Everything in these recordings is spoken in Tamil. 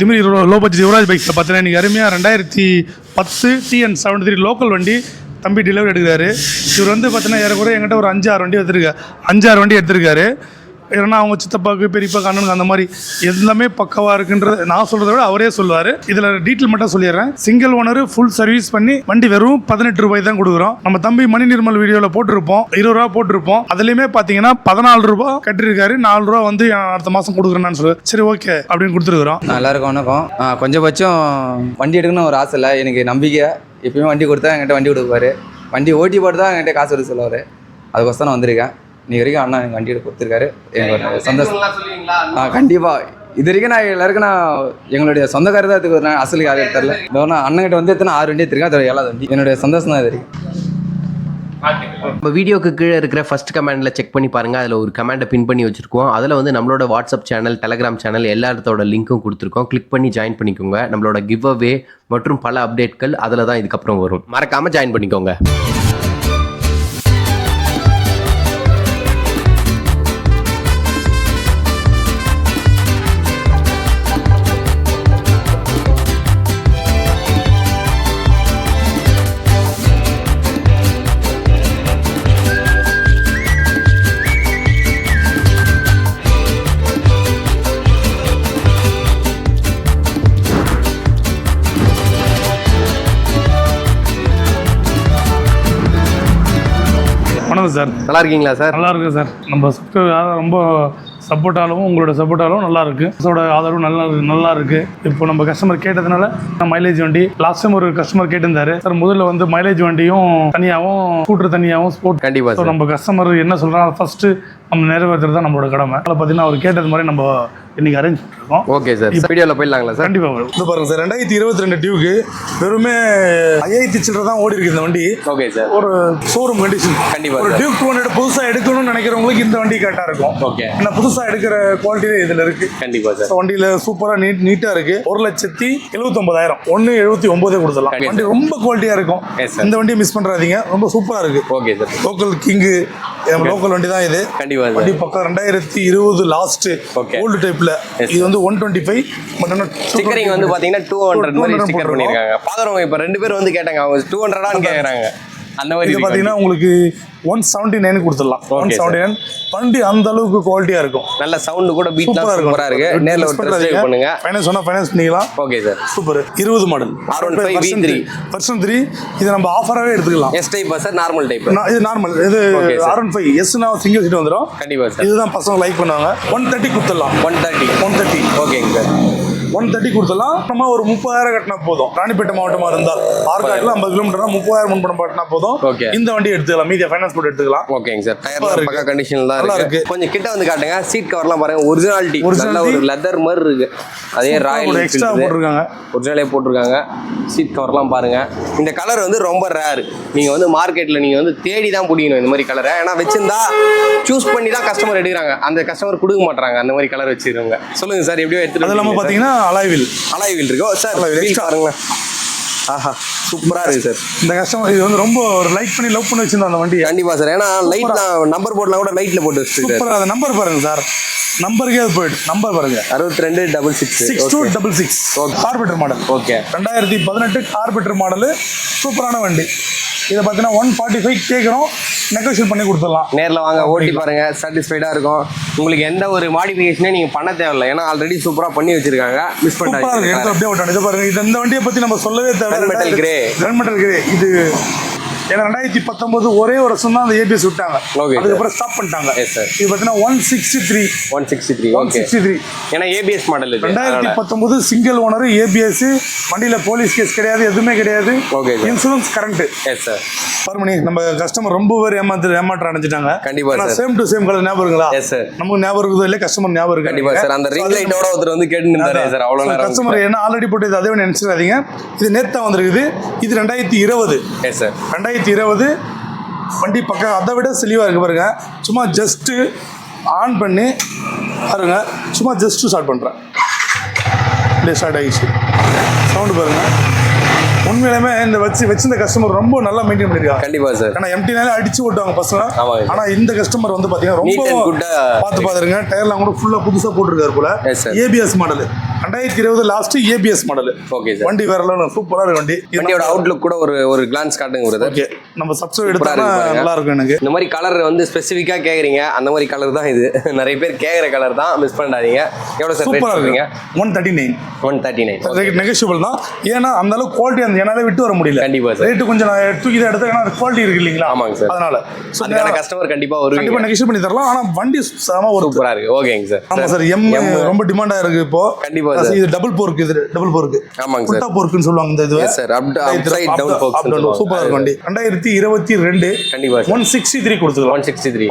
திமிரி லோ பட்ஜெட் யுவராஜ் பைக்ஸில் பார்த்தீங்கன்னா இன்றைக்கி அருமையாக 2010 TN73 லோக்கல் வண்டி தம்பி டெலிவரி எடுக்கிறாரு. இவர் வந்து பார்த்தீங்கன்னா ஏறக்குறைய என்கிட்ட ஒரு 5-6 வண்டி எடுத்திருக்காரு. ஏன்னா அவங்க சித்தப்பாவுக்கு பெரியப்பாக்கு அண்ணனுக்கு அந்த மாதிரி எல்லாமே பக்கவாக இருக்குன்றது நான் சொல்கிறத விட அவரே சொல்லுவார். இதில் டீட்டெயில் மட்டும் சொல்லிடுறேன். சிங்கிள் ஓனர் ஃபுல் சர்வீஸ் பண்ணி வண்டி வெறும் 18 ரூபாய் தான் கொடுக்குறோம். நம்ம தம்பி மணி நிர்மல் வீடியோவில் போட்டிருப்போம், 20 ரூபா போட்டிருப்போம். அதுலேயுமே பார்த்தீங்கன்னா 14 ரூபா கட்டிருக்காரு. 4 ரூபா வந்து அடுத்த மாதம் கொடுக்குறேன்னு சொல்லு. சரி ஓகே அப்படின்னு கொடுத்துருக்குறோம். எல்லாருக்கும் வணக்கம். கொஞ்சபட்சம் வண்டி எடுக்கணும்னு ஒரு ஆசை இல்லை, எனக்கு நம்பிக்கை. எப்பயுமே வண்டி கொடுத்தா என்கிட்ட வண்டி கொடுப்பாரு. வண்டி ஓட்டி போட்டு தான் என்கிட்ட காசு எடுக்க சொல்லுவார். அதுக்கோசம் நான் வந்திருக்கேன். இன்னைக்கு வரைக்கும் அண்ணா எனக்கு வண்டி எடுத்து கொடுத்துருக்காரு. எனக்கு ஒரு சந்தோஷம். கண்டிப்பாக இது வரைக்கும் நான் எல்லாருக்கும் எங்களுடைய சொந்தக்காரர் தான் எடுத்துக்கிறேன். அசலுக்கு யாரும் எடுத்துரல. நான் அண்ணன்கிட்ட வந்து எத்தனை 6 வண்டி எடுத்துருக்கேன். அது 7வது வண்டி. என்னுடைய சந்தோஷம் தான் இது வரைக்கும். நம்ம வீடியோக்கு கீழே இருக்கிற ஃபர்ஸ்ட் கமெண்டில் செக் பண்ணி பாருங்கள். அதில் ஒரு கமெண்ட்டை பின் பண்ணி வச்சுருக்கோம். அதில் வந்து நம்மளோட வாட்ஸ்அப் சேனல், டெலகிராம் சேனல் எல்லாத்தோட லிங்க்கும் கொடுத்துருக்கோம். கிளிக் பண்ணி ஜாயின் பண்ணிக்கோங்க. நம்மளோட கிவ் அவே மற்றும் பல அப்டேட்கள் அதில் தான் இதுக்கப்புறம் வரும். மறக்காமல் ஜாயின் பண்ணிக்கோங்க. வணக்கம் சார். நல்லா இருக்கீங்களா சார்? நல்லா இருக்கு சார். நம்ம சப்ஸ்கிரைபர் ரொம்ப சப்போர்ட்டாலும் உங்களோட சப்போர்ட்டாலும் நல்லா இருக்கு. ஆதரவு நல்லா இருக்கு. இப்போ நம்ம கஸ்டமர் கேட்டதுனால மைலேஜ் வண்டி லாஸ்ட் டைம் ஒரு கஸ்டமர் கேட்டிருந்தாரு சார். முதல்ல வந்து மைலேஜ் வண்டியும் தனியாகவும் ஸ்கூட்டர் தனியாகவும் ஸ்போர்ட். கண்டிப்பாக நம்ம கஸ்டமர் என்ன சொல்றாங்க ஃபர்ஸ்ட் நம்ம நிறைவேற்றுறது தான் நம்மளோட கடமை. அதில் பார்த்தீங்கன்னா அவர் கேட்டது மாதிரி நம்ம இன்னைக்கு அரேஞ்ச் பண்ணிருக்கோம். Okay sir. வீடியோவில் போயிடலாங்களா சார்? கண்டிப்பாக. இது பாருங்க சார், 2022 டியூக்கு வெறுமே 5000 சில்லரை தான் ஓடி இருக்கு இந்த வண்டி. Okay sir. ஒரு ஷோரூம் கண்டிஷன். கண்டிப்பாக ஒரு டியூக் 200 புதுசாக எடுக்கணும்னு நினைக்கிறவங்களுக்கு இந்த வண்டி கரெக்டாக இருக்கும். ஓகே. ஏன்னா புதுசாக எடுக்கிற குவாலிட்டியே இதில் இருக்கு. கண்டிப்பாக சார். வண்டியில் சூப்பராக நீட்டாக இருக்கு. 1,79,000 1,79 கொடுத்துடலாம். வண்டி ரொம்ப குவாலிட்டியாக இருக்கும். இந்த வண்டியை மிஸ் பண்ணுறாதீங்க, ரொம்ப சூப்பராக இருக்கு. Okay sir. Local king local வண்டி தான் இது. கண்டிப்பாக வண்டி பக்கம் 2020 லாஸ்ட் ஓல்டு டைப்ல. இது வந்து 125. ஸ்டிக்கரிங் வந்து பாத்தீங்கன்னா 200 மாதிரி ஸ்டிக்கர் பண்ணிருக்காங்க. பாக்குறவங்க இப்ப 2 பேர் வந்து கேட்டாங்க, அவங்க 200 கேக்குறாங்க. அந்த மாதிரி இது பாத்தீங்கன்னா உங்களுக்கு 179 கொடுத்துடலாம். 179 வண்டி அந்த அளவுக்கு குவாலிட்டியா இருக்கும். நல்ல சவுண்ட் கூட பீட்லாம் சூப்பரா இருக்கு. நேர்ல ஒரு டெஸ்ட் ட்ரைவ் பண்ணுங்க. ஃபைனான்ஸ் சொன்னா ஃபைனான்ஸ் பண்ணிக்கலாம். Okay sir. Super. 20 model R15 V3 version 3. இது நம்ம ஆஃபராவே எடுத்துக்கலாம். S type sir, normal type. இது நார்மல். இது R15 S னா சிங்கிள் சீட் வந்துரும். கண்டிப்பா சார். இதுதான் பசங்க லைக் பண்ணுவாங்க. 130 கொடுத்துடலாம். 130. ஓகேங்க சார். 130 கொடுத்துடலாம். நம்ம ஒரு 30,000 கட்டினா போதும். ராணிப்பேட்டை மாவட்டமா இருந்தால் ஆர்காட்ல 50 கிலோமீட்டர் 30,000 முன்பணம் கட்டினா போதும். இந்த வண்டி எடுத்துக்கலாம். மீதி ஃபைனான்ஸ் போட்டு எடுத்துக்கலாம். ஓகேங்க சார். டயர்லாம் பக்கா கண்டிஷன்ல தான் இருக்கு. கொஞ்சம் கிட்ட வந்து காட்டுங்க. சீட் கவர்லாம் பாருங்க, ஒரிஜினாலிட்டி. நல்ல ஒரு லெதர் மாதிரி இருக்கு. அதே ராயல் எக்ஸ்ட்ரா போட்டுருக்காங்க. ஒரிஜினலே போட்டுருக்காங்க. சீட் கவர்லாம் பாருங்க. இந்த கலர் வந்து ரொம்ப ரேர். நீங்க வந்து மார்க்கெட்ல நீங்க வந்து தேடி தான் பிடிக்கணும் இந்த மாதிரி கலரை. ஏன்னா வச்சிருந்தா சூஸ் பண்ணி தான் கஸ்டமர் எடுக்கிறாங்க. அந்த கஸ்டமர் கொடுக்க மாட்டாங்க அந்த மாதிரி கலர் வச்சிருக்காங்க. சொல்லுங்க சார், எப்படியோ எடுத்துட்டு. அது இல்லாம பாத்தீங்கன்னா அலாய்வில் இருக்கு சார். பாருங்களேன். ஆஹா, சூப்பரா இருக்கு சார். இந்த கஸ்டமர் இது வந்து ரொம்ப ஒரு லைக் பண்ணி லவ் பண்ணி வச்சிருந்தோம் அந்த வண்டி. கண்டிப்பா சார். ஏன்னா லைட்ல நம்பர் போர்ட்லாம் கூட லைட்ல போட்டு வச்சிருக்காரு. சூப்பரா. அந்த நம்பர் பாருங்க சார். நம்பருக்கே போயிடு. நம்பர் பாருங்க, 6266 கார்பெட்டர் மாடல். ஓகே. 2018 கார்பெட்டர் மாடல். சூப்பரான வண்டி. இதை பார்த்தீங்கன்னா 145 கேட்குறோம். நெகோஷியேட் பண்ணி கொடுத்துடலாம். நேரில் வாங்க, ஓட்டி பாருங்க, சாட்டிஸ்ஃபைடாக இருக்கும். உங்களுக்கு எந்த ஒரு மாடிஃபிகேஷனே நீங்கள் பண்ண தேவையில்லை. ஏன்னா ஆல்ரெடி சூப்பராக பண்ணி வச்சிருக்காங்க. மிஸ் பண்ணாங்க. அப்படியே விட்டாங்க. இதை பாருங்க. இந்த வண்டியை பற்றி நம்ம சொல்லவே தேவை. மெட்டல் கிரே இது. ஏன்னா 2019 ஒரே ஒரு வருஷம் தான் அந்த ஏபிஎஸ் விட்டாங்க. அதுக்கப்புறம் ஸ்டாப் பண்ணிட்டாங்க. இது பார்த்தீங்கன்னா 163. ஏன்னா ஏபிஎஸ் மாடல் இது. 2019 சிங்கிள் ஓனர் ஏபிஎஸ். வண்டியில போலீஸ் கேஸ் கிடையாது, எதுவுமே கிடையாது. Insurance current. Yes sir. பர்மணி நம்ம கஸ்டமர் ரொம்ப பேர் ஏமாற்ற அடைஞ்சிட்டாங்க. கண்டிப்பா சேம் டு சேம் கலர் ஞாபகம் இருக்குங்களா? Yes sir. நமக்கு ஞாபகம் இருக்குதோ இல்ல, கஸ்டமர் ஞாபகம் இருக்கு. கண்டிப்பா சார். அந்த ரிங் லைட்டோட ஒருத்தர் வந்து கேட்டு நின்றாரு சார். அவ்வளவு நேரம் கஸ்டமர் என்ன ஆல்ரெடி போட்டு அதே நினைச்சிடாதீங்க. இது நேத்தா வந்திருக்குது. இது 2020. Yes sir. 2020 வண்டி பக்கம் அதை விட தெளிவாக இருக்கு பாருங்க. சும்மா ஜஸ்ட்டு ஆன் பண்ணி பாருங்க. சும்மா ஜஸ்ட்டு ஸ்டார்ட் பண்ணுறேன். இல்லை, ஸ்டார்ட் ஆகிடுச்சு. சவுண்டு பாருங்க. உண்மையிலுமே இந்த வச்சிருந்த கஸ்டமர் ரொம்ப நல்லா மெயின்டைன் பண்ணிருக்காங்க. கண்டிப்பா சார். ஏன்னா எம்டினாலே அடிச்சு ஓட்டுவாங்க பசங்க. ஆனா இந்த கஸ்டமர் வந்து பாத்தீங்கன்னா ரொம்ப பார்த்து பாத்துருங்க. டயர்லாம் கூட ஃபுல்லா புதுசா போட்டிருக்காரு போல. ABS model. 2020 last ABS model. Okay sir. வண்டி வேற லெவல் சூப்பரா இருக்கு வண்டி. வண்டியோட அவுட்லுக் கூட ஒரு கிளான்ஸ் காட்டுங்க பிரதர். ஓகே, நம்ம சப்ஸ்கிரைப் எடுத்தா நல்லா இருக்கும். எனக்கு இந்த மாதிரி கலர் வந்து ஸ்பெசிஃபிக்கா கேக்குறீங்க, அந்த மாதிரி கலர் தான் இது. நிறைய பேர் கேக்குற கலர் தான், மிஸ் பண்ணாதீங்க. எவ்வளவு சார் ரேட் சொல்றீங்க? 139 நெகோஷியபிள் தான். ஏன்னா அந்த அளவுக்கு குவாலிட்டி அந்த என்னால விட்டு வர முடியல. கண்டிப்பா சார். ரேட் கொஞ்சம் நான் தூக்கி தான் எடுத்தேன். ஏன்னா குவாலிட்டி இருக்கு இல்லீங்களா? ஆமாங்க சார். அதனால அதுக்கான கஸ்டமர் கண்டிப்பா வருவாங்க. கண்டிப்பா நெகோஷியேட் பண்ணி தரலாம். ஆனா வண்டி செம ஒரு சூப்பரா இருக்கு. ஓகேங்க சார். ஆமா சார். எம் ரொம்ப டிமாண்டா இருக்கு இப்போ. கண்டிப்பா சார். இது டபுள் போர்க். இது டபுள் போர்க். ஆமாங்க சார். புட்டா போர்க்னு சொல்லுவாங்க இந்த இது. Yes sir. Upside down fork. சூப்பரா இருக்கு வண்டி. 2022 கண்டிப்பா 163 கொடுத்துக்கலாம்.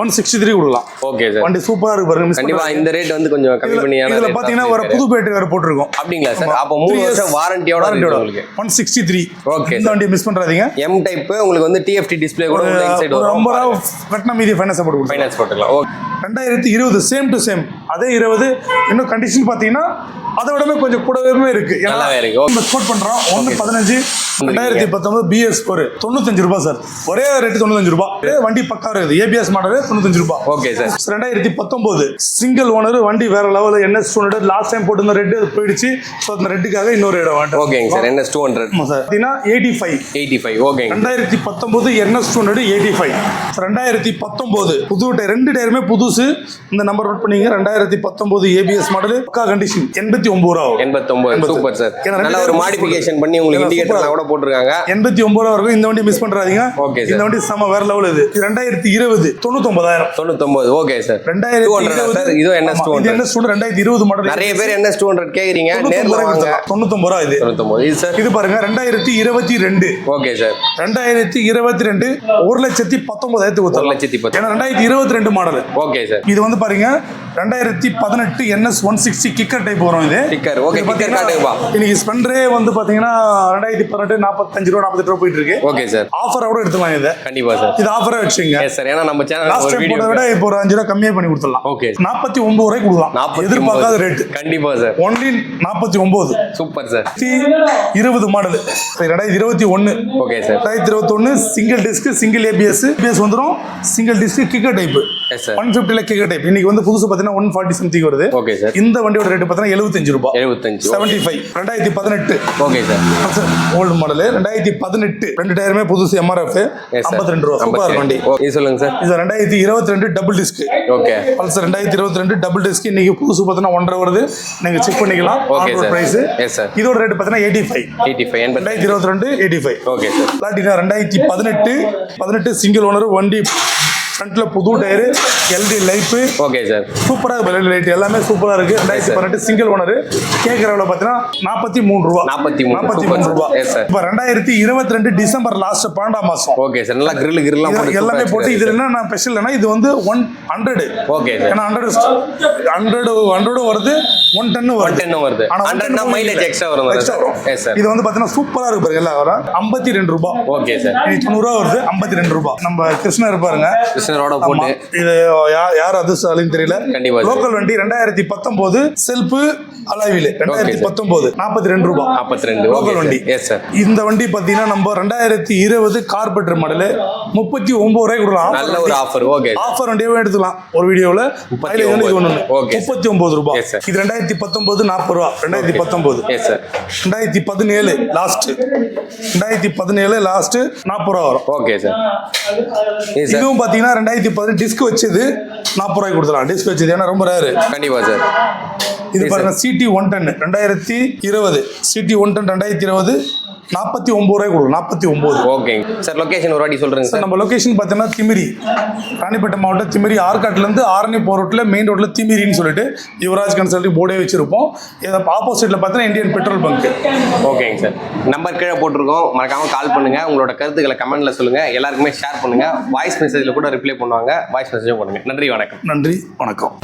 163 கொடுக்கலாம். Okay sir. வண்டி சூப்பரா இருக்கு பாருங்க. கண்டிப்பா இந்த ரேட் வந்து கொஞ்சம் கம்மி பண்ணி. இதுல பாத்தீங்கன்னா ஒரு புது பேட் வேற போட்டுருக்கோம். அப்படிங்களா சார்? அப்ப 3 வருஷம் வாரண்டியோட உங்களுக்கு 163. ஓகே. இந்த வண்டியை மிஸ் பண்றாதீங்க. எம் டைப் உங்களுக்கு வந்து டிஎஃப்டி டிஸ்ப்ளே கூட உள்ள இன்சைட் வரும். ரொம்ப கட்டணம் மீதி ஃபைனான்ஸ் போட்டு கொடுக்கலாம். ஃபைனான்ஸ் போட்டுக்கலாம். ஓகே. 2020 சேம் டு சேம் அதே 20. இன்னும் கண்டிஷன் பாத்தீங்கன்னா அதை விடவே கொஞ்சம் கூடவே இருக்கு. நல்லாவே இருக்கு. நம்ம ஸ்போர்ட் பண்றோம் 115 2019 பிஎஸ் ஸ்கோர் 95 ரூபாய் சார். ஒரே ரேட் 95 ரூபாய். வண்டி பக்கா இருக்குது. ஏபிஎஸ் மாடல் 95 ரூபாய். Okay sir. 2019 சிங்கிள் ஓனர் வண்டி வேற லெவல். NS 200 லாஸ்ட் டைம் போட்டு ரெட் போயிடுச்சு. ஸோ அந்த ரெட்டுக்காக இன்னொரு இடம் வாங்க. ஓகேங்க சார். NS 200 ஆமா சார். பார்த்தீங்கன்னா 85. ஓகேங்க. 2019 NS 200 85. 2019 புது டயர், 2 டயருமே புதுசு. இந்த நம்பர் நோட் பண்ணீங்க. 2019 ஏபிஎஸ் மாடல் பக்கா கண்டிஷன் 89 ரூபா. 89 சூப்பர் சார். நல்ல ஒரு மாடிஃபிகேஷன் பண்ணி உங்களுக்கு இண்டிகேட்டர்லாம் கூட போட்டுருக்காங்க. 89 ரூபா வரைக்கும். இந்த வண்டி மிஸ் பண்றாதீங்க. Okay sir. இந்த வண்டி செம வேற லெவல். இது 2020 99000. Okay sir. 2020 சார் இது NS 200. NS 200 2020 model. நிறைய பேர் NS 200 கேக்குறீங்க. நேர்ல வாங்க. 99 ரூபா இது. 99 இது சார். இது பாருங்க 2022. Okay sir. 2022 1,19,000 கொடுத்தோம். 1,10,000. ஏன்னா 2022 மாடல். Okay sir. இது வந்து பாருங்க 2018 NS 160 கிக்கர் டைப் வரும். இது கிக்கர். ஓகே. கிக்கர் காட்டுங்கப்பா. இன்னைக்கு ஸ்பெண்டரே வந்து பாத்தீங்கன்னா 2018 45 ரூபா 48 ரூபா போயிட்டு இருக்கு. Okay sir. ஆஃபரோட எடுத்துலாம் இது. கண்டிப்பா சார். இது ஆஃபரா வச்சுங்க. Yes sir. ஏன்னா நம்ம சேனல் லாஸ்ட் டைம் போறத விட இப்போ ஒரு 5 ரூபா கம்மியா பண்ணி கொடுத்துடலாம். ஓகே. 49 ரூபாய்க்கு கொடுக்கலாம். எதிர்பார்க்காத ரேட். கண்டிப்பா sir. Only 49. Super sir. 20 model 2021. Okay sir. 2021 single disc single ABS வந்துரும். Single disc kicker type. Yes sir. 150 kicker type. இன்னைக்கு வந்து புதுசு பாத்தீங்கன்னா 140 சம்திங் வருது. Okay sir. இந்த வண்டியோட ரேட் பாத்தீங்கன்னா 75 ரூபாய். 75. 75. 2018. Okay sir. Old model 2018. 2 டயருமே புதுசு MRF 52 ரூபாய். சூப்பர் வண்டி. இது சொல்லுங்க சார். இது 2022 double disc. Okay. Pulsar 2022 double disc. இன்னைக்கு புதுசு பாத்தீங்கன்னா 1.5 வருது. நீங்க செக் பண்ணிக்கலாம். Okay sir. Price. Yes sir. இதோட ரேட் பாத்தீங்கன்னா 85. 2022 85. Okay sir. Platina 2018 single owner வண்டி. ஃப்ரண்ட்ல புது tyre, LED light. Okay sir. சூப்பரா இருக்கு. LED லைட் எல்லாமே சூப்பரா இருக்கு. 2018 சிங்கிள் ஓனர். கேக்குறவள பாத்தீங்கன்னா 43 ரூபாய். 43 ரூபாய். Yes sir. இப்போ 2022 டிசம்பர் லாஸ்ட் 12ஆம் மாசம். Okay sir. நல்லா கிரில்லாம் போட்டு எல்லாமே போட்டு. இது என்ன நான் ஸ்பெஷல்னா இது வந்து 100. Okay sir. ஏன்னா 100 வருது. 110 வருது. ஆனா 100 மைலேஜ் எக்ஸ்ட்ரா வரும். Yes sir. இது வந்து பாத்தீங்கன்னா சூப்பரா இருக்கு பாருங்க. எல்லாம் வர 52 ரூபாய். Okay sir. இது 90 ரூபாய் வருது. 52 ரூபாய். நம்ம கிருஷ்ணர் பாருங்க. கிருஷ்ணரோட போட்டு. இது யார் அதிர்ஷ்டம்னு தெரியல. கண்டிப்பா. லோக்கல் வண்டி 2019 செல்ஃப் அலாய்வில் 2019 42 ரூபாய். 42 லோக்கல் வண்டி. Yes sir. இந்த வண்டி பாத்தீங்கன்னா நம்ம 2020 கார்பெட்டர் மாடல் 39 ரூபாய் கொடுக்கலாம். நல்ல ஒரு ஆஃபர். ஓகே. ஆஃபர் வண்டியாவே எடுத்துக்கலாம். ஒரு வீடியோல 39 ரூபாய். இது 2019 40 ரூபாய். 2019. Yes sir. 2017 லாஸ்ட். 2017 லாஸ்ட் 40 ரூபாய் வரும். Okay sir. இதுவும் பாத்தீங்கன்னா 2010 டிஸ்க் வச்சது 40 ரூபாய் கொடுத்துலாம். டிஸ்க் வச்சது ஏன்னா ரொம்ப ரேர். கண்டிப்பா சார். இது பாருங்க CT 110 2020 CT 110 2020 49 ரூபாய் கொடுக்கும். 49. Okay sir. லொகேஷன் ஒரு வாட்டி சொல்றேங்க சார். நம்ம லொகேஷன் பார்த்தீங்கன்னா திமிரி, ராணிப்பேட்டை மாவட்டம் திமிரி. ஆர்காட்லேருந்து ஆரணி போகிற ரோட்டில் மெயின் ரோட்டில் திமிரின்னு சொல்லிட்டு யுவராஜ் கன்சல்டி போர்டே வச்சிருப்போம். இதை ஆப்போசிட்டில் பார்த்தீங்கன்னா இந்தியன் பெட்ரோல் பங்க். ஓகேங்க சார். நம்பர் கீழே போட்டிருக்கோம். மறக்காம கால் பண்ணுங்க. உங்களோட கருத்துக்களை கமெண்ட்ல சொல்லுங்க. எல்லாருக்குமே ஷேர் பண்ணுங்க. வாய்ஸ் மெசேஜ்ல கூட ரிப்ளை பண்ணுவாங்க. வாய்ஸ் மெசேஜும் பண்ணுங்க. நன்றி வணக்கம். நன்றி வணக்கம்.